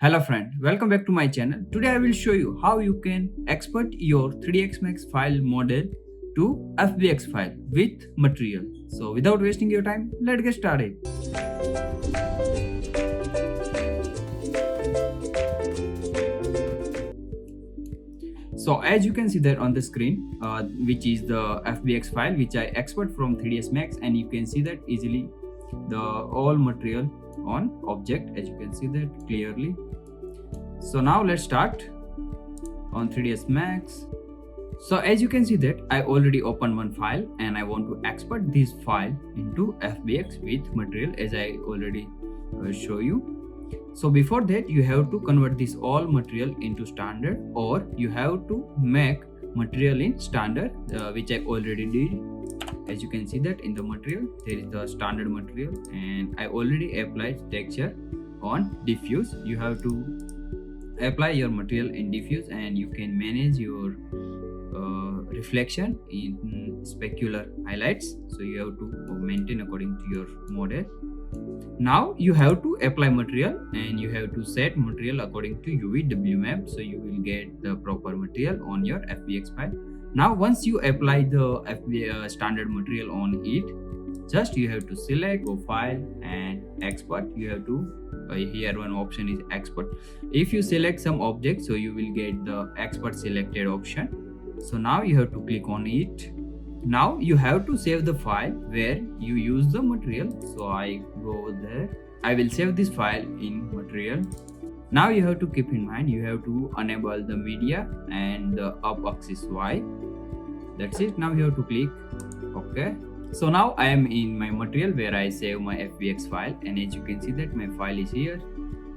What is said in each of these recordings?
Hello friend, welcome back to my channel. Today I will show you how you can export your 3ds Max file model to FBX file with material. So without wasting your time, let's get started. So as you can see there on the screen, which is the FBX file which I export from 3ds Max, and you can see that easily the all material on object, as you can see that clearly. So now let's start on 3ds Max. So as you can see that I already opened one file and I want to export this file into FBX with material, as I already show you. So before that you have to convert this all material into standard, or you have to make material in standard, which I already did. As you can see that in the material there is the standard material, and I already applied texture on diffuse. You have to apply your material in diffuse, and you can manage your reflection in specular highlights, so you have to maintain according to your model. Now you have to apply material, and you have to set material according to UV map, so you will get the proper material on your FBX file. Now once you apply the standard material on it, just you have to select, go file and export. You have to here one option is export. If you select some object, so you will get the export selected option. So now you have to click on it. Now you have to save the file where you use the material. So I go there, I will save this file in material. Now you have to keep in mind, you have to enable the media and the up axis Y. That's it. Now you have to click OK. So now I am in my material where I save my FBX file, and as you can see that my file is here.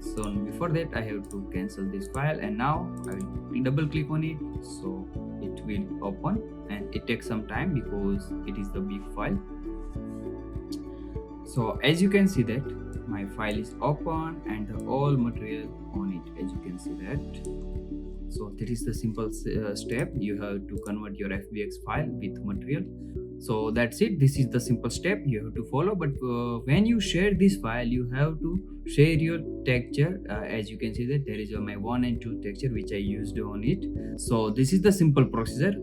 So before that I have to cancel this file, and now I will double click on it, so it will open, and it takes some time because it is the big file. So as you can see that my file is open and the all material on it, as you can see that. So that is the simple step. You have to convert your FBX file with material. So that's it. This is the simple step you have to follow. But when you share this file, you have to share your texture. As you can see that there is my 1 and 2 texture which I used on it. So this is the simple procedure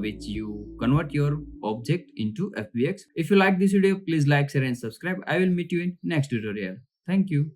which you convert your object into FBX. If you like this video, please like, share and subscribe. I will meet you in next tutorial. Thank you.